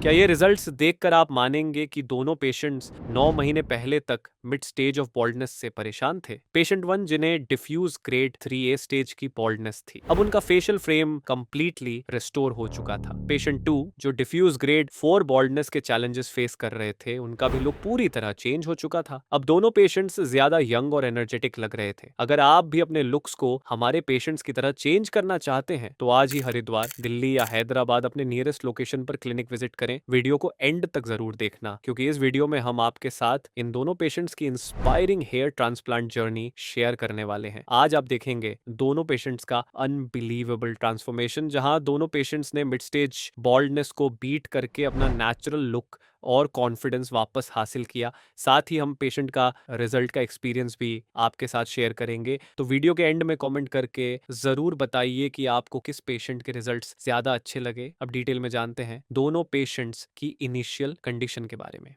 क्या ये रिजल्ट्स देखकर आप मानेंगे कि दोनों पेशेंट्स 9 महीने पहले तक मिड स्टेज ऑफ बॉल्डनेस से परेशान थे? पेशेंट 1 जिन्हें डिफ्यूज ग्रेड 3A स्टेज की बॉल्डनेस थी, अब उनका फेशियल फ्रेम कंप्लीटली रिस्टोर हो चुका था। पेशेंट 2 जो डिफ्यूज ग्रेड 4 बॉल्डनेस के चैलेंजेस फेस कर रहे थे, उनका भी लुक पूरी तरह चेंज हो चुका था। अब दोनों पेशेंट्स ज्यादा यंग और एनर्जेटिक लग रहे थे। अगर आप भी अपने लुक्स को हमारे पेशेंट्स की तरह चेंज करना चाहते हैं तो आज ही हरिद्वार, दिल्ली या हैदराबाद अपने नियरेस्ट लोकेशन पर क्लिनिक विजिट करें। वीडियो को एंड तक जरूर देखना, क्योंकि इस वीडियो में हम आपके साथ इन दोनों पेशेंट्स की inspiring hair transplant journey share करने वाले हैं। आज आप देखेंगे दोनों पेशेंट्स का अनबिलीवेबल ट्रांसफॉर्मेशन, जहां दोनों पेशेंट्स ने मिड स्टेज बॉल्डनेस को बीट करके अपना नेचुरल लुक और कॉन्फिडेंस वापस हासिल किया। साथ ही हम पेशेंट का रिजल्ट का एक्सपीरियंस भी आपके साथ शेयर करेंगे। तो वीडियो के एंड में कमेंट करके जरूर बताइए कि आपको किस पेशेंट के रिजल्ट्स ज्यादा अच्छे लगे। अब डिटेल में जानते हैं दोनों पेशेंट्स की इनिशियल कंडीशन के बारे में।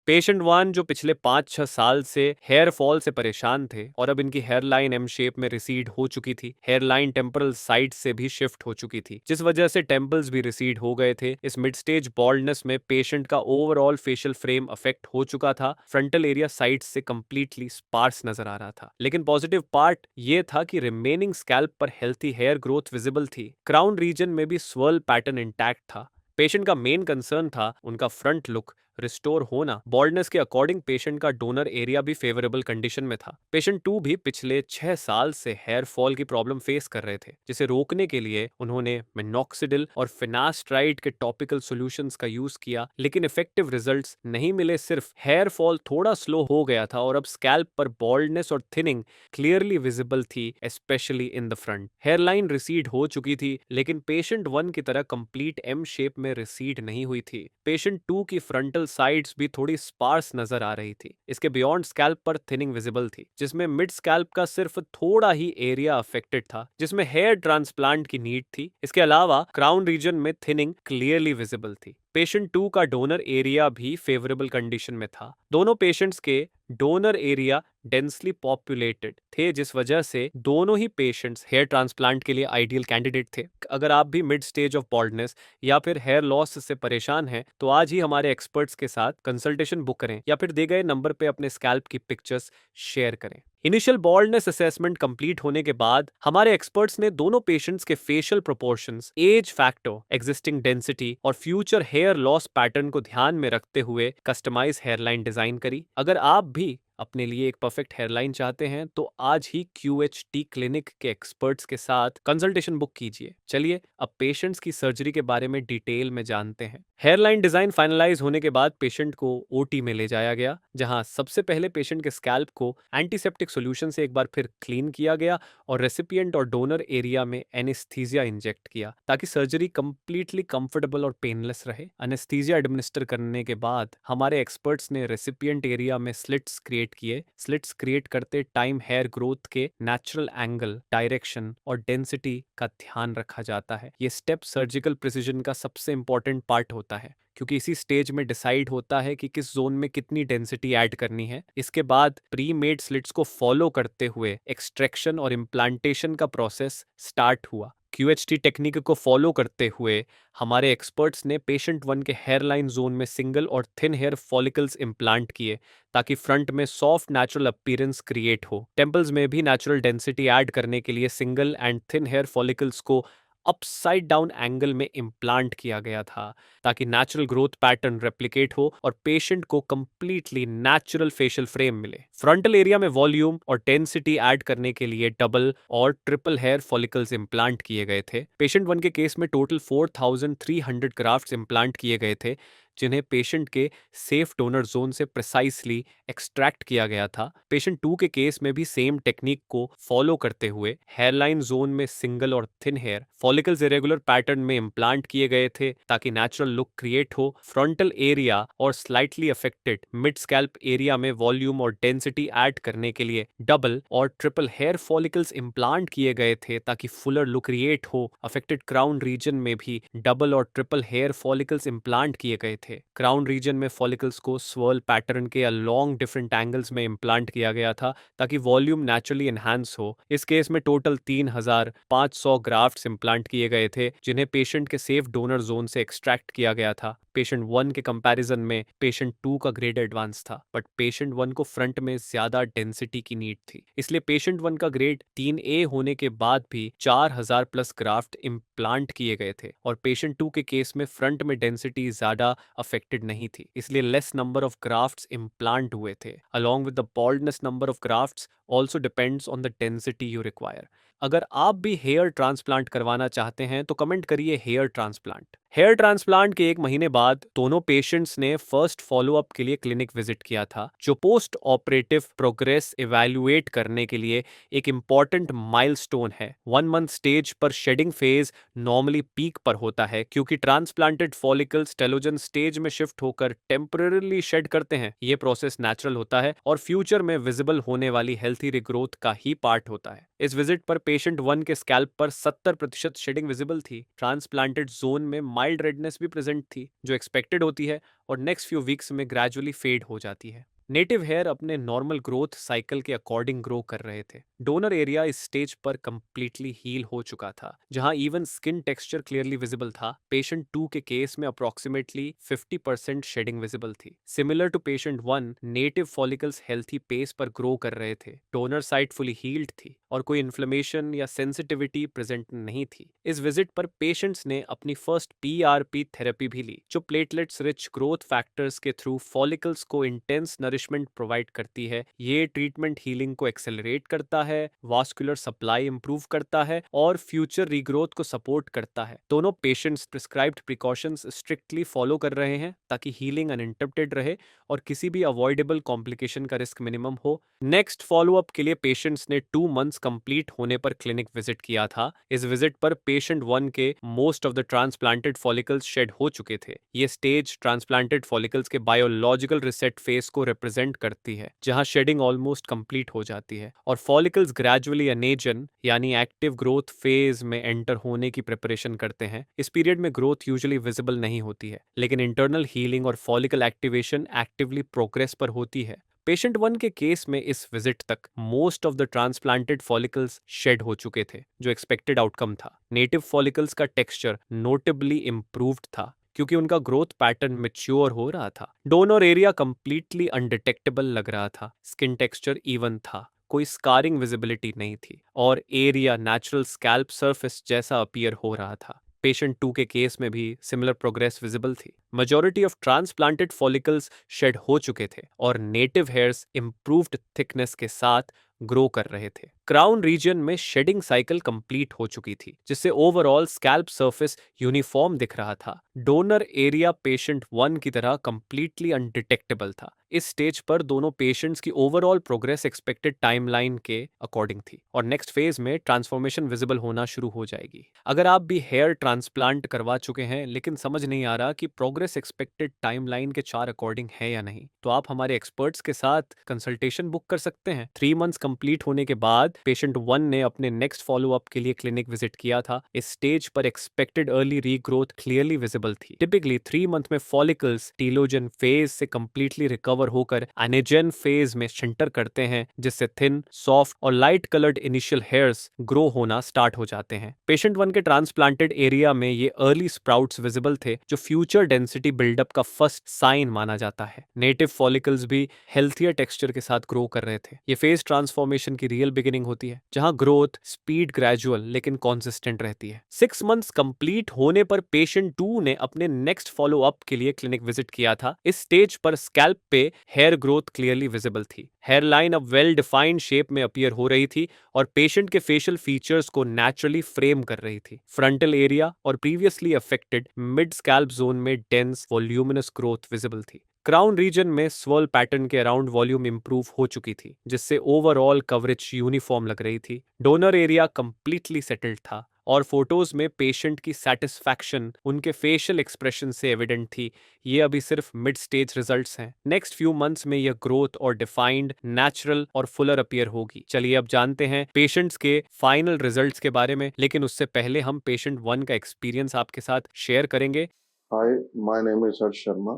पेशेंट 1 जो पिछले 5-6 साल से हेयर फॉल से परेशान थे और अब इनकी हेयर लाइन एम शेप में रिसीड हो चुकी थी। हेयर लाइन टेम्परल साइड से भी शिफ्ट हो चुकी थी, जिस वजह से टेम्पल्स भी रिसीड हो गए थे। इस मिड स्टेज बॉल्डनेस में पेशेंट का ओवरऑल फेशियल फ्रेम अफेक्ट हो चुका था। फ्रंटल एरिया साइड से कंप्लीटली स्पार्स नजर आ रहा था। लेकिन पॉजिटिव पार्ट ये था कि रिमेनिंग स्कैल्प पर हेल्थी हेयर ग्रोथ विजिबल थी। क्राउन रीजन में भी स्वर्ल पैटर्न इंटैक्ट था। पेशेंट का मेन कंसर्न था उनका फ्रंट लुक रिस्टोर होना। बॉल्डनेस के अकॉर्डिंग पेशेंट का डोनर एरिया भी फेवरेबल कंडीशन में था। पेशेंट 2 भी पिछले 6 साल से हेयर फॉल की प्रॉब्लम फेस कर रहे थे, जिसे रोकने के लिए उन्होंने मिनॉक्सिडिल और फिनास्ट्राइड के टॉपिकल सॉल्यूशंस का यूज किया, लेकिन इफेक्टिव रिजल्ट्स नहीं मिले। सिर्फ हेयर फॉल थोड़ा स्लो हो गया था और अब स्कैल्प पर बॉल्डनेस और थिनिंग क्लियरली विजिबल थी, specially in the front. Hairline recede हो चुकी थी, लेकिन पेशेंट 1 की तरह कंप्लीट एम शेप में रिसीड नहीं हुई थी। पेशेंट 2 की फ्रंटल साइड्स भी थोड़ी स्पार्स नजर आ रही थी। इसके बियॉन्ड स्कैल्प पर थिनिंग विजिबल थी, जिसमें मिड स्कैल्प का सिर्फ थोड़ा ही एरिया अफेक्टेड था, जिसमें हेयर ट्रांसप्लांट की नीड थी। इसके अलावा क्राउन रीजन में थिनिंग क्लियरली विजिबल थी। पेशेंट 2 का डोनर एरिया भी फेवरेबल कंडीशन में था। दोनों पेशेंट्स के डोनर एरिया डेंसली पॉपुलेटेड थे, जिस वजह से दोनों ही पेशेंट्स हेयर ट्रांसप्लांट के लिए आइडियल कैंडिडेट थे। अगर आप भी मिड स्टेज ऑफ बॉल्डनेस या फिर हेयर लॉस से परेशान हैं, तो आज ही हमारे एक्सपर्ट्स के साथ कंसल्टेशन बुक करें या फिर दिए गए नंबर पे अपने स्कैल्प की पिक्चर्स शेयर करें। इनिशियल बॉल्डनेस असेसमेंट कंप्लीट होने के बाद हमारे एक्सपर्ट्स ने दोनों पेशेंट्स के facial proportions, age factor, existing density और फ्यूचर हेयर लॉस पैटर्न को ध्यान में रखते हुए कस्टमाइज हेयरलाइन डिजाइन करी। अगर आप भी अपने लिए एक परफेक्ट हेयरलाइन चाहते हैं तो आज ही QHT क्लिनिक के एक्सपर्ट्स के साथ कंसल्टेशन बुक कीजिए। चलिए अब पेशेंट्स की सर्जरी के बारे में डिटेल में जानते हैं। हेयरलाइन डिजाइन फाइनलाइज होने के बाद पेशेंट को OT में ले जाया गया, जहां सबसे पहले पेशेंट के स्कैल्प को एंटीसेप्टिक सॉल्यूशन से एक बार फिर क्लीन किया गया और रेसिपिएंट और डोनर एरिया में एनेस्थीसिया इंजेक्ट किया, ताकि सर्जरी कंप्लीटली कंफर्टेबल और पेनलेस रहे। एनेस्थीसिया एडमिनिस्टर करने के बाद हमारे एक्सपर्ट्स ने रेसिपिएंट एरिया में स्लिट्स क्रिएट किए। स्लिट्स क्रिएट करते टाइम हेयर ग्रोथ के नेचुरल एंगल, डायरेक्शन और डेंसिटी का ध्यान रखा जाता है। ये स्टेप सर्जिकल प्रिसीजन का सबसे इंपॉर्टेंट पार्ट होता है, क्योंकि इसी स्टेज में डिसाइड होता है कि किस जोन में कितनी डेंसिटी ऐड करनी है। इसके बाद प्री मेड स्लिट्स को फॉलो करते हुए एक्सट्रैक्शन और इम्प्लांटेशन का प्रोसेस स्टार्ट हुआ। QHT टेक्निक को फॉलो करते हुए हमारे एक्सपर्ट्स ने पेशेंट 1 के हेयरलाइन जोन में सिंगल और थिन हेयर फॉलिकल्स इम्प्लांट किए, ताकि फ्रंट में सॉफ्ट नेचुरल अपीयरेंस क्रिएट हो। टेम्पल्स में भी नेचुरल डेंसिटी ऐड करने के लिए single and thin hair follicles को अपसाइड डाउन एंगल में इम्प्लांट किया गया था, ताकि नेचुरल ग्रोथ पैटर्न रेप्लिकेट हो और पेशेंट को कंप्लीटली नेचुरल फेशियल फ्रेम मिले। फ्रंटल एरिया में वॉल्यूम और डेंसिटी ऐड करने के लिए डबल और ट्रिपल हेयर फॉलिकल्स इम्प्लांट किए गए थे। पेशेंट 1 के केस में टोटल 4300 ग्राफ्ट्स इम्प्लांट किए गए थे, जिन्हें पेशेंट के सेफ डोनर जोन से प्रिसाइसली एक्सट्रैक्ट किया गया था। पेशेंट 2 के केस में भी सेम टेक्निक को फॉलो करते हुए हेयरलाइन जोन में सिंगल और thin hair follicles irregular pattern में इम्प्लांट किए गए थे, ताकि नेचुरल लुक क्रिएट हो। फ्रंटल एरिया और slightly affected mid scalp area में वॉल्यूम और डेंसिटी ऐड करने के लिए डबल और ट्रिपल हेयर फॉलिकल्स इम्प्लांट किए गए थे, ताकि फुलर लुक क्रिएट हो। अफेक्टेड क्राउन रीजन में भी डबल और ट्रिपल हेयर फॉलिकल्स इम्प्लांट किए गए थे। क्राउन रीजन में फॉलिकल्स को स्वर्ल पैटर्न के अलॉन्ग डिफरेंट एंगल्स में इम्प्लांट किया गया था ताकि वॉल्यूम नेचुरली एनहांस हो। इस केस में टोटल 3,500 ग्राफ्ट्स इम्प्लांट किए गए थे जिन्हें पेशेंट के सेफ डोनर जोन से एक्सट्रैक्ट किया गया था। पेशेंट 1 के कंपैरिजन में पेशेंट 2 का ग्रेड एडवांस था, बट पेशेंट 1 को फ्रंट में ज्यादा डेंसिटी की नीड थी, इसलिए पेशेंट 1 का ग्रेड 3A होने के बाद भी 4,000 प्लस ग्राफ्ट इम्प्लांट किए गए थे और पेशेंट 2 के केस में फ्रंट में डेंसिटी ज्यादा अफेक्टेड नहीं थी, इसलिए less number of grafts implant हुए थे। Along with the baldness, number of grafts also depends on the density you require. अगर आप भी हेयर ट्रांसप्लांट करवाना चाहते हैं तो कमेंट करिए हेयर ट्रांसप्लांट। हेयर ट्रांसप्लांट के 1 महीने बाद दोनों पेशेंट्स ने फर्स्ट फॉलोअप के लिए क्लिनिक विजिट किया था, जो पोस्ट ऑपरेटिव प्रोग्रेस इवैल्यूएट करने के लिए एक इंपॉर्टेंट माइलस्टोन है। 1 मंथ स्टेज पर शेडिंग फेज नॉर्मली पीक पर होता है क्योंकि ट्रांसप्लांटेड फॉलिकल्स टेलोजन स्टेज में शिफ्ट होकर टेम्पररीली शेड करते हैं। ये प्रोसेस नेचुरल होता है और फ्यूचर में विजिबल होने वाली हेल्थी रिग्रोथ का ही पार्ट होता है। इस विजिट पर पेशेंट 1 के स्कैल्प पर 70% शेडिंग विजिबल थी। ट्रांसप्लांटेड जोन में माइल्ड रेडनेस भी प्रेजेंट थी, जो एक्सपेक्टेड होती है और नेक्स्ट फ्यू वीक्स में ग्रेजुअली फेड हो जाती है। नेटिव हेयर अपने नॉर्मल ग्रोथ साइकिल के अकॉर्डिंग ग्रो कर रहे थे। डोनर एरिया इस स्टेज पर कंप्लीटली हील हो चुका था, जहां even skin texture clearly visible था। पेशेंट 2 के केस में अप्रोक्सीमेटली 50% शेडिंग विजिबल थी। Similar to patient 1, native follicles healthy pace पर ग्रो कर रहे थे। डोनर साइट फुली हील्ड थी और कोई इन्फ्लेमेशन या सेंसिटिविटी प्रेजेंट नहीं थी। इस विजिट पर पेशेंट्स ने अपनी फर्स्ट PRP थेरेपी भी ली, जो प्लेटलेट्स रिच ग्रोथ फैक्टर्स के थ्रू फॉलिकल्स को इंटेंस नरिशमेंट प्रोवाइड करती है। ये ट्रीटमेंट हीलिंग को एक्सेलरेट करता है, वास्कुलर सप्लाई इंप्रूव करता है और फ्यूचर रीग्रोथ को सपोर्ट करता है। दोनों patients prescribed precautions strictly follow कर रहे हैं ताकि हीलिंग अनइंटरप्टेड रहे और किसी भी अवॉइडेबल कॉम्प्लिकेशन का रिस्क मिनिमम हो। नेक्स्ट फॉलोअप के लिए पेशेंट्स ने 2 मंथ्स कंप्लीट होने पर क्लिनिक विजिट किया था। इस विजिट पर पेशेंट 1 के most of the transplanted follicles shed हो चुके थे। ये स्टेज ट्रांसप्लांटेड फॉलिकल्स के बायोलॉजिकल रिसेट फेस को रिप्रेजेंट करती है, जहां शेडिंग ऑलमोस्ट कंप्लीट हो जाती है और फॉलिकल्स ग्रेजुअली अनेजन यानी एक्टिव ग्रोथ फेज में एंटर होने की प्रिपरेशन करते हैं। इस पीरियड में ग्रोथ यूजुअली विजिबल नहीं होती है, लेकिन इंटरनल हीलिंग और फॉलिकल एक्टिवेशन एक्टिवली प्रोग्रेस पर होती है। पेशेंट 1 के केस में इस विजिट तक most of the transplanted follicles shed हो चुके थे, जो एक्सपेक्टेड आउटकम था। नेटिव फॉलिकल्स का टेक्सचर नोटेबली इंप्रूव्ड था क्योंकि उनका ग्रोथ पैटर्न मैच्योर हो रहा था। डोनर एरिया कंप्लीटली अनडिटेक्टेबल लग रहा था, स्किन टेक्सचर इवन था, कोई स्कारिंग विजिबिलिटी नहीं थी और एरिया नेचुरल स्कैल्प सरफेस जैसा अपीयर हो रहा था। पेशेंट 2 के केस में भी सिमिलर प्रोग्रेस विजिबल थी। Majority of transplanted follicles shed हो चुके थे और नेटिव हेयर्स इंप्रूव्ड थिकनेस के साथ ग्रो कर रहे थे। क्राउन रीजन में शेडिंग साइकिल कंप्लीट हो चुकी थी, जिससे ओवरऑल स्कैल्प सरफेस यूनिफॉर्म दिख रहा था। डोनर एरिया पेशेंट 1 की तरह कंप्लीटली अनडिटेक्टेबल था। इस स्टेज पर दोनों पेशेंट्स की ओवरऑल प्रोग्रेस एक्सपेक्टेड टाइमलाइन के अकॉर्डिंग थी और नेक्स्ट फेज में ट्रांसफॉर्मेशन विजिबल होना शुरू हो जाएगी। अगर आप भी हेयर ट्रांसप्लांट करवा चुके हैं लेकिन समझ नहीं आ रहा कि प्रोग्रेस एक्सपेक्टेड टाइमलाइन के 4 अकॉर्डिंग है या नहीं, तो आप हमारे एक्सपर्ट्स के साथ कंसल्टेशन बुक कर सकते हैं। 3 मंथ्स कंप्लीट होने के बाद पेशेंट 1 ने अपने नेक्स्ट फॉलोअप के लिए क्लिनिक विजिट किया था। इस स्टेज पर expected early regrowth clearly visible थी। टिपिकली 3 मंथ में फॉलिकल्स टीलोजन फेज से कंप्लीटली रिकवर होकर एनेजन फेज में सेंटर करते हैं, जिससे थिन, सॉफ्ट और light coloured initial hairs grow होना स्टार्ट हो जाते हैं। पेशेंट 1 के ट्रांसप्लांटेड एरिया में ये अर्ली स्प्राउट्स विजिबल थे, जो फ्यूचर डेंसिटी बिल्डअप का फर्स्ट साइन माना जाता है। नेटिव फॉलिकल्स भी हेल्थियर टेक्सचर के साथ ग्रो कर रहे थे। ये फेज ट्रांसफॉर्मेशन की रियल बिगिनिंग होती है, जहां ग्रोथ स्पीड ग्रेजुअल लेकिन कॉन्सिस्टेंट रहती है। 6 मंथ्स कंप्लीट होने पर पेशेंट 2 ने अपने नेक्स्ट फॉलो अप के लिए क्लिनिक विजिट किया था। इस स्टेज पर स्कैल्प पे हेयर ग्रोथ क्लियरली विजिबल थी। हेयर लाइन अब वेल डिफाइंड शेप में अपीयर हो रही थी और पेशेंट के फेशियल फीचर्स को नेचुरली फ्रेम कर रही थी। फ्रंटल एरिया और previously affected mid scalp zone में डेंस वॉल्यूमिनस ग्रोथ विजिबल थी। क्राउन रीजन में स्वर्ल पैटर्न के अराउंड वॉल्यूम इंप्रूव हो चुकी थी, जिससे ओवरऑल कवरेज यूनिफॉर्म लग रही थी। डोनर एरिया कंप्लीटली सेटल्ड था और फोटोज में पेशेंट की सेटिस्फैक्शन उनके फेशियल एक्सप्रेशन से एविडेंट थी। ये अभी सिर्फ मिड स्टेज रिजल्ट्स हैं। नेक्स्ट फ्यू मंथ्स में यह ग्रोथ और डिफाइंड, नेचुरल और फुलर अपीयर होगी। चलिए अब जानते हैं पेशेंट्स के फाइनल रिजल्ट्स के बारे में, लेकिन उससे पहले हम पेशेंट 1 का एक्सपीरियंस आपके साथ शेयर करेंगे। हाय, माय नेम इज़ हर्ष शर्मा।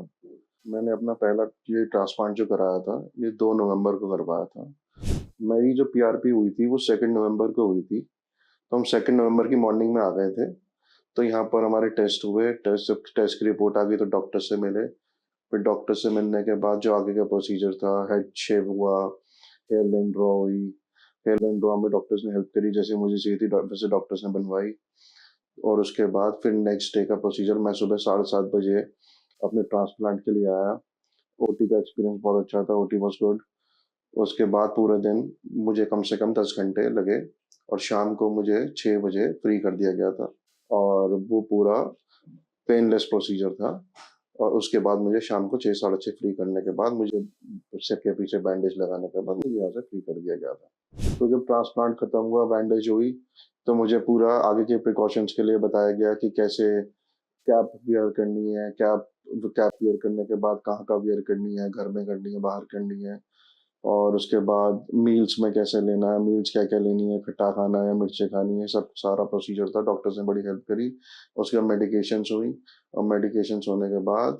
मैंने अपना पहला ये ट्रांसप्लांट जो कराया था, ये 2 नवंबर को करवाया था। मेरी जो पीआरपी हुई थी, वो 2 नवंबर को हुई थी। तो हम 2 नवंबर की मॉर्निंग में आ गए थे। तो यहाँ पर हमारे टेस्ट हुए, जब टेस्ट की रिपोर्ट आ गई तो डॉक्टर से मिले। फिर डॉक्टर से मिलने के बाद जो आगे का प्रोसीजर था, हेड शेव हुआ, हेयर लाइन ड्रॉ हुई। हेयर लाइन ड्रॉ में डॉक्टर्स ने हेल्प करी, जैसे मुझे चाहिए थी वैसे डॉक्टर्स ने बनवाई। और उसके बाद फिर नेक्स्ट डे का प्रोसीजर, मैं सुबह 7:30 बजे अपने ट्रांसप्लांट के लिए आया। ओटी का एक्सपीरियंस बहुत अच्छा था, ओटी वाज गुड। उसके बाद पूरे दिन मुझे कम से कम 10 घंटे लगे और शाम को मुझे 6 बजे फ्री कर दिया गया था। और वो पूरा पेनलेस प्रोसीजर था। और उसके बाद मुझे शाम को 6 साढ़े 6 फ्री करने के बाद मुझे सिर के पीछे बैंडेज लगाने के बाद मुझे यहाँ से फ्री कर दिया गया था। तो जब ट्रांसप्लांट खत्म हुआ, बैंडेज हुई, तो मुझे पूरा आगे के प्रिकॉशंस के लिए बताया गया कि कैसे कैप वियर करनी है, कैप कैप वियर करने के बाद कहाँ का वियर करनी है, घर में करनी है, बाहर करनी है। और उसके बाद मील्स में कैसे लेना है, मील्स क्या-क्या लेनी है, खट्टा खाना है, मिर्ची खानी है, सब सारा प्रोसीजर था। डॉक्टर्स ने बड़ी हेल्प करी। उसके बाद मेडिकेशंस हुई और मेडिकेशंस होने के बाद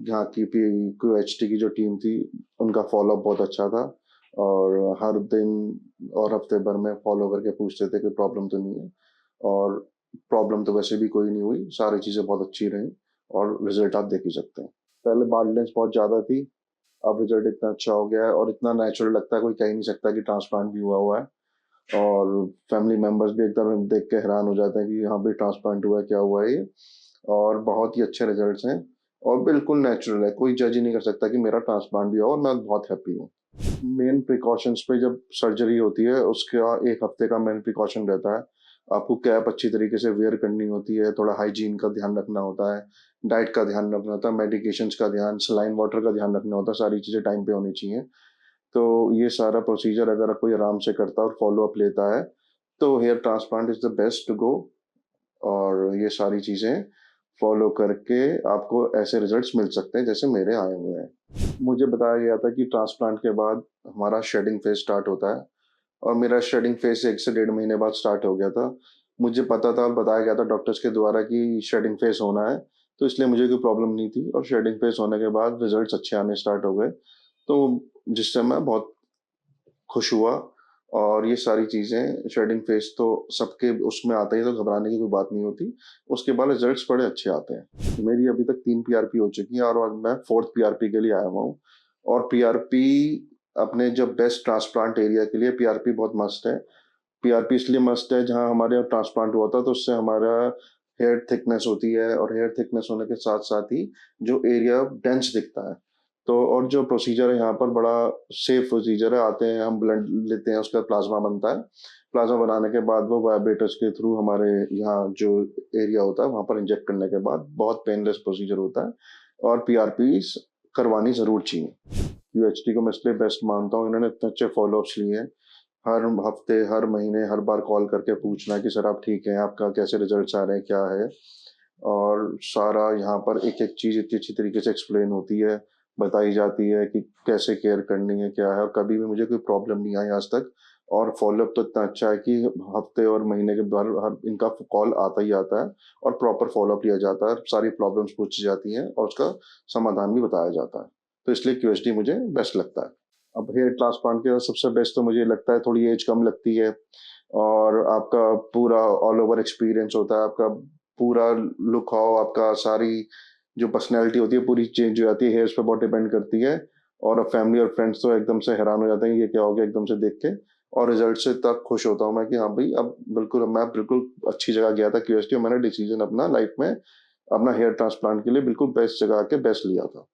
यहाँ की पी क्यूएचटी की जो टीम थी, उनका फ़ॉलो-अप बहुत अच्छा था। और हर दिन और हफ्ते भर में फ़ॉलो करके पूछते थे कि प्रॉब्लम तो नहीं है। और प्रॉब्लम तो वैसे भी कोई नहीं हुई, सारी चीज़ें बहुत अच्छी रहीं और रिज़ल्ट आप देख ही सकते हैं। पहले बार्डनेस बहुत ज़्यादा थी, अब रिजल्ट इतना अच्छा हो गया है और इतना नेचुरल लगता है, कोई कह ही नहीं सकता कि ट्रांसप्लांट भी हुआ है। और फैमिली मेंबर्स भी एकदम देख के हैरान हो जाते हैं कि हाँ भाई ट्रांसप्लांट हुआ है, क्या हुआ है ये। और बहुत ही अच्छे रिजल्ट्स हैं और बिल्कुल नेचुरल है, कोई जज ही नहीं कर सकता कि मेरा ट्रांसप्लांट भी हुआ और मैं बहुत हैप्पी हूँ। मेन प्रिकॉशंस पे जब सर्जरी होती है उसका 1 हफ्ते का मेन प्रिकॉशन रहता है। आपको कैप अच्छी तरीके से वेयर करनी होती है, थोड़ा हाइजीन का ध्यान रखना होता है, डाइट का ध्यान रखना होता है, मेडिकेशंस का ध्यान, सलाइन वाटर का ध्यान रखना होता है, सारी चीज़ें टाइम पे होनी चाहिए। तो ये सारा प्रोसीजर अगर कोई आराम से करता है और फॉलो अप लेता है, तो hair transplant is the best to go. और ये सारी चीज़ें फॉलो करके आपको ऐसे रिजल्ट्स मिल सकते हैं जैसे मेरे आए हुए हैं। मुझे बताया गया था कि ट्रांसप्लांट के बाद हमारा शेडिंग फेज स्टार्ट होता है और मेरा शेडिंग फेज 1 से 1.5 महीने बाद स्टार्ट हो गया था। मुझे पता था और बताया गया था डॉक्टर्स के द्वारा कि शेडिंग फेज होना है, तो इसलिए मुझे कोई प्रॉब्लम नहीं थी और शेडिंग फेज होने के बाद रिजल्ट्स अच्छे आने स्टार्ट हो गए। तो जिससे मैं बहुत खुश हुआ। और ये सारी चीज़ें शेडिंग फेज तो सबके उसमें आता ही है, तो घबराने की कोई बात नहीं होती। उसके बाद रिजल्ट्स बड़े अच्छे आते हैं। मेरी अभी तक 3 पीआरपी हो चुकी हैं और मैं 4th पीआरपी के लिए आया हुआ हूँ। और पीआरपी अपने जो बेस्ट ट्रांसप्लांट एरिया के लिए पीआरपी बहुत मस्ट है। पीआरपी इसलिए मस्ट है, जहाँ हमारे यहाँ ट्रांसप्लांट हुआ था तो उससे हमारा हेयर थिकनेस होती है और हेयर थिकनेस होने के साथ-साथ ही जो एरिया डेंस दिखता है। तो और जो प्रोसीजर है यहाँ पर बड़ा सेफ प्रोसीजर है। आते हैं, हम ब्लड लेते हैं, उसका प्लाज़्मा बनता है। प्लाज़्मा बनाने के बाद वो वाइब्रेटर्स के थ्रू हमारे यहाँ जो एरिया होता है, वहाँ पर इंजेक्ट करने के बाद बहुत पेनलेस प्रोसीजर होता है और पीआरपीज़ करवानी ज़रूर चाहिए। यूएचटी को मैं इसलिए बेस्ट मानता हूँ, इन्होंने इतने अच्छे फ़ॉलो-अप्स लिए हैं। हर हफ्ते, हर महीने, हर बार कॉल करके पूछना कि सर आप ठीक हैं, आपका कैसे रिजल्ट्स आ रहे हैं, क्या है? और सारा यहाँ पर एक-एक चीज़ इतनी अच्छी तरीके से एक्सप्लेन होती है, बताई जाती है कि कैसे केयर करनी है, क्या है, और कभी भी मुझे कोई प्रॉब्लम नहीं आई आज तक। और फ़ॉलो-अप तो इतना अच्छा है कि हफ्ते और महीने के बाद हर इनका कॉल आता ही आता है और प्रॉपर फ़ॉलो-अप लिया जाता है, सारी प्रॉब्लम्स पूछी जाती हैं और उसका समाधान भी बताया जाता है। तो इसलिए क्यूएचडी मुझे बेस्ट लगता है। अब हेयर ट्रांसप्लांट के सबसे बेस्ट तो मुझे लगता है थोड़ी एज कम लगती है और आपका पूरा ऑल ओवर एक्सपीरियंस होता है, आपका पूरा लुक हाउ, आपका सारी जो पर्सनैलिटी होती है पूरी चेंज हो जाती है, हेयर्स पे बहुत डिपेंड करती है। और अब फैमिली और फ्रेंड्स तो एकदम से हैरान हो जाते हैं, ये क्या हो गया एकदम से देख के। और रिजल्ट से इतना खुश होता हूँ मैं कि हाँ भाई, अब बिल्कुल मैं बिल्कुल अच्छी जगह गया था क्यूएसटी और मैंने डिसीजन अपना लाइफ में अपना हेयर ट्रांसप्लांट के लिए बिल्कुल बेस्ट जगह के बेस्ट लिया था।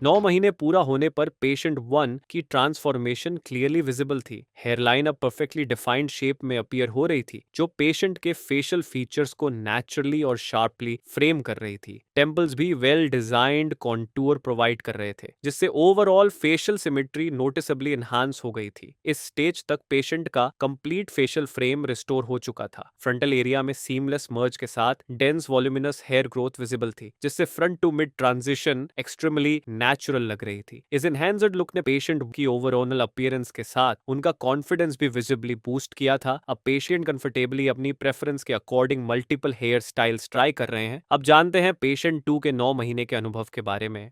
9 महीने पूरा होने पर पेशेंट 1 की ट्रांसफॉर्मेशन क्लियरली विजिबल थी। हेयरलाइन अब परफेक्टली डिफाइंड शेप में अपीयर हो रही थी, जो पेशेंट के फेशियल फीचर्स को नेचुरली और शार्पली फ्रेम कर रही थी। टेम्पल्स भी वेल डिजाइंड कॉन्टूर प्रोवाइड कर रहे थे, जिससे ओवरऑल फेशियल सिमेट्री नोटिसेबली एनहांस हो गई थी। इस स्टेज तक पेशेंट का कंप्लीट फेशियल फ्रेम रिस्टोर हो चुका था। फ्रंटल एरिया में सीमलेस मर्ज के साथ dense voluminous hair growth visible थी, जिससे front to mid transition extremely natural लग रही थी। इस एनहांस्ड लुक ने पेशेंट की ओवरऑल अपीयरेंस के साथ उनका कॉन्फिडेंस भी विजिबली बूस्ट किया था। अब पेशेंट कंफर्टेबली अपनी प्रेफरेंस के according multiple hair styles try कर रहे हैं। अब जानते हैं पेशेंट 2 के 9 महीने के अनुभव के बारे में।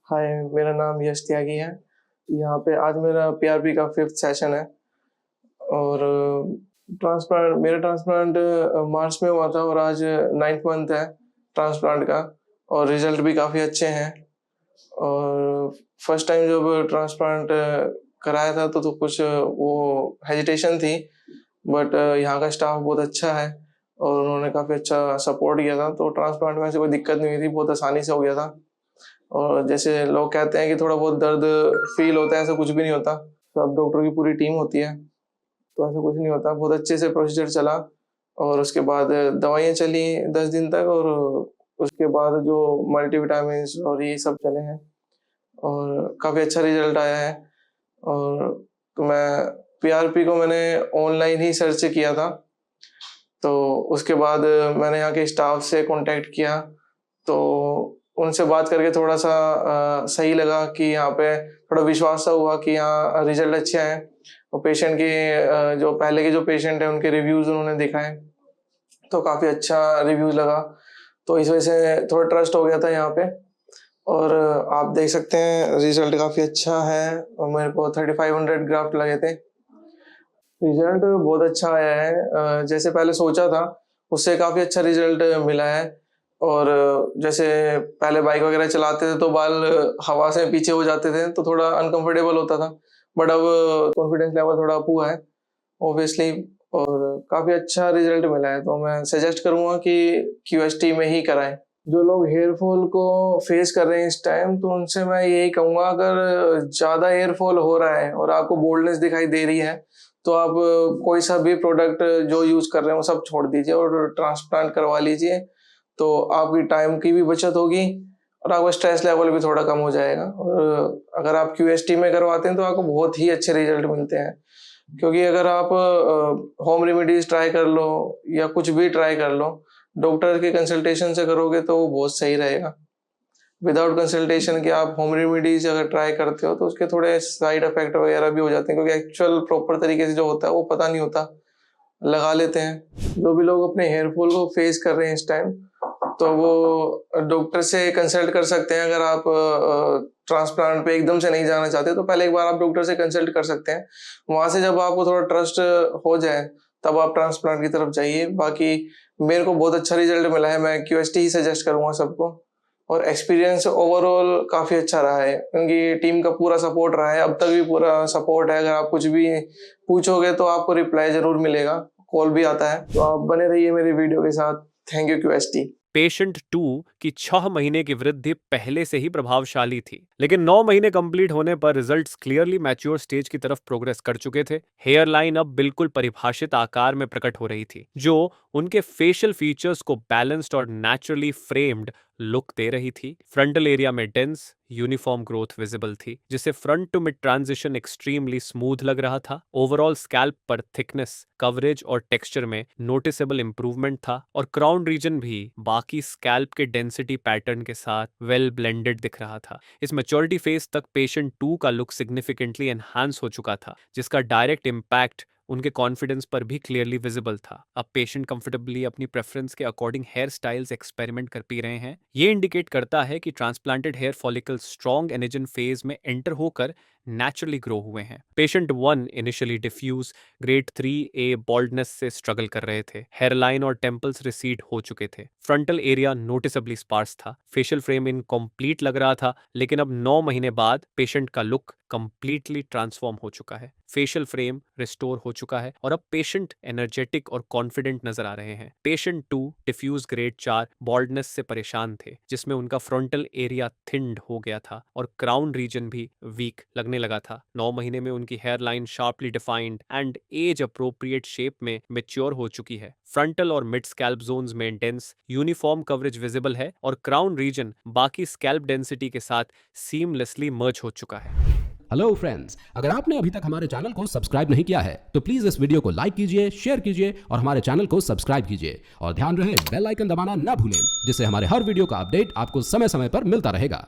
हाय, मेरा नाम यश त्यागी है। यहाँ पे आज मेरा पीआरपी का 5th सेशन है और मेरा ट्रांसप्लांट मार्च में हुआ था और आज 9th मंथ है ट्रांसप्लांट का और रिजल्ट भी काफ़ी अच्छे हैं। और फर्स्ट टाइम जब ट्रांसप्लांट कराया था तो कुछ वो हेजिटेशन थी, बट यहाँ का स्टाफ बहुत अच्छा है और उन्होंने काफ़ी अच्छा सपोर्ट किया था, तो ट्रांसप्लांट में ऐसे कोई दिक्कत नहीं हुई थी, बहुत आसानी से हो गया था। और जैसे लोग कहते हैं कि थोड़ा बहुत दर्द फील होता है, ऐसा कुछ भी नहीं होता। सब डॉक्टर की पूरी टीम होती है, तो ऐसा कुछ नहीं होता। बहुत अच्छे से प्रोसीजर चला और उसके बाद दवाइयाँ चली 10 दिन तक और उसके बाद जो मल्टीविटामिन और ये सब चले हैं और काफ़ी अच्छा रिजल्ट आया है। और तो मैं पीआरपी को मैंने ऑनलाइन ही सर्च किया था, तो उसके बाद मैंने यहाँ के स्टाफ से कांटेक्ट किया, तो उनसे बात करके थोड़ा सा सही लगा कि यहाँ पे थोड़ा विश्वास सा हुआ कि यहाँ रिजल्ट अच्छे हैं। और पेशेंट के जो पहले के जो पेशेंट हैं उनके रिव्यूज़ उन्होंने दिखाए, तो काफ़ी अच्छा रिव्यूज़ लगा, तो इस वजह से थोड़ा ट्रस्ट हो गया था यहाँ पे। और आप देख सकते हैं रिजल्ट काफ़ी अच्छा है और मेरे को 3500 ग्राफ्ट लगे थे। रिजल्ट बहुत अच्छा आया है, जैसे पहले सोचा था उससे काफ़ी अच्छा रिजल्ट मिला है। और जैसे पहले बाइक वगैरह चलाते थे तो बाल हवा से पीछे हो जाते थे, तो थोड़ा अनकंफर्टेबल होता था, बट अब कॉन्फिडेंस लेवल थोड़ा अप हुआ है ऑब्वियसली, और काफ़ी अच्छा रिजल्ट मिला है। तो मैं सजेस्ट करूँगा कि क्यूएसटी में ही कराएं। जो लोग हेयर फॉल को फेस कर रहे हैं इस टाइम, तो उनसे मैं यही कहूँगा, अगर ज़्यादा हेयर फॉल हो रहा है और आपको बोल्डनेस दिखाई दे रही है, तो आप कोई सा भी प्रोडक्ट जो यूज़ कर रहे हैं वो सब छोड़ दीजिए और ट्रांसप्लांट करवा लीजिए, तो आपकी टाइम की भी बचत होगी और आपका स्ट्रेस लेवल भी थोड़ा कम हो जाएगा। और अगर आप क्यूएसटी में करवाते हैं तो आपको बहुत ही अच्छे रिजल्ट मिलते हैं, क्योंकि अगर आप होम रेमेडीज ट्राई कर लो या कुछ भी ट्राई कर लो, डॉक्टर के कंसल्टेशन से करोगे तो वो बहुत सही रहेगा। विदाउट कंसल्टेशन के आप होम रेमेडीज अगर ट्राई करते हो तो उसके थोड़े साइड इफेक्ट वगैरह भी हो जाते हैं, क्योंकि एक्चुअल प्रॉपर तरीके से जो होता है वो पता नहीं होता, लगा लेते हैं। जो भी लोग अपने हेयर फॉल को फेस कर रहे हैं इस टाइम, तो वो डॉक्टर से कंसल्ट कर सकते हैं। अगर आप ट्रांसप्लांट पे एकदम से नहीं जाना चाहते तो पहले एक बार आप डॉक्टर से कंसल्ट कर सकते हैं। वहाँ से जब आपको थोड़ा ट्रस्ट हो जाए तब आप ट्रांसप्लांट की तरफ जाइए। बाकी मेरे को बहुत अच्छा रिजल्ट मिला है, मैं क्यूएसटी ही सजेस्ट करूँगा सबको, और एक्सपीरियंस ओवरऑल काफ़ी अच्छा रहा है। उनकी टीम का पूरा सपोर्ट रहा है, अब तक भी पूरा सपोर्ट है। अगर आप कुछ भी पूछोगे तो आपको रिप्लाई ज़रूर मिलेगा, कॉल भी आता है। तो आप बने रहिए मेरी वीडियो के साथ। Thank you क्यूएसटी। पेशेंट 2 की 6 महीने की वृद्धि पहले से ही प्रभावशाली थी, लेकिन 9 महीने कंप्लीट होने पर रिजल्ट्स क्लियरली मैच्योर स्टेज की तरफ प्रोग्रेस कर चुके थे। हेयर लाइन अब बिल्कुल परिभाषित आकार में प्रकट हो रही थी, जो उनके फेशियल फीचर्स को बैलेंस्ड और नेचुरली फ्रेम्ड लुक दे रही थी। फ्रंटल एरिया में डेंस यूनिफॉर्म ग्रोथ विजिबल थी, जिससे front to mid transition extremely smooth लग रहा था। ओवरऑल स्कैल्प पर थिकनेस, कवरेज और टेक्सचर में नोटिसेबल इंप्रूवमेंट था और क्राउन रीजन भी बाकी स्कैल्प के डेंसिटी पैटर्न के साथ वेल ब्लेंडेड दिख रहा था। इस मैच्योरिटी फेज तक पेशेंट 2 का लुक सिग्निफिकेंटली एनहांस हो चुका था, जिसका डायरेक्ट इम्पैक्ट उनके कॉन्फिडेंस पर भी क्लियरली विजिबल था। अब पेशेंट कंफर्टेबली अपनी प्रेफरेंस के अकॉर्डिंग हेयर स्टाइल्स एक्सपेरिमेंट कर पी रहे हैं। ये इंडिकेट करता है कि transplanted hair follicle strong anagen phase में एंटर होकर नेचुरली ग्रो हुए हैं। Patient 1 initially diffuse grade 3A baldness से स्ट्रगल कर रहे थे। हेयरलाइन और टेम्पल्स रिसीड हो चुके थे। फ्रंटल एरिया नोटिसेबली स्पार्स था। फेशियल फ्रेम इनकम्प्लीट लग रहा था, लेकिन अब 9 महीने बाद पेशेंट का लुक कंप्लीटली ट्रांसफॉर्म हो चुका है। फेशियल फ्रेम रिस्टोर हो चुका है और अब पेशेंट एनर्जेटिक और कॉन्फिडेंट नजर आ रहे हैं। पेशेंट 2 डिफ्यूज ग्रेड 4 बॉल्डनेस से परेशान थे, जिसमें उनका फ्रंटल एरिया थिन्ड हो गया था और क्राउन रीजन भी वीक लगने लगा था। 9 महीने में उनकी hair line sharply defined and age appropriate shape में मैच्योर हो चुकी है। फ्रंटल और मिड स्कैल्प जोन्स में डेंस यूनिफॉर्म कवरेज विजिबल है और क्राउन रीजन बाकी स्कैल्प डेंसिटी के साथ सीमलेसली मर्ज हो चुका है। हेलो फ्रेंड्स, अगर आपने अभी तक हमारे चैनल को सब्सक्राइब नहीं किया है तो प्लीज इस वीडियो को लाइक कीजिए, शेयर कीजिए और हमारे चैनल को सब्सक्राइब कीजिए। और ध्यान रहे बेल आइकन दबाना ना भूलें, जिससे हमारे हर वीडियो का अपडेट आपको समय समय पर मिलता रहेगा।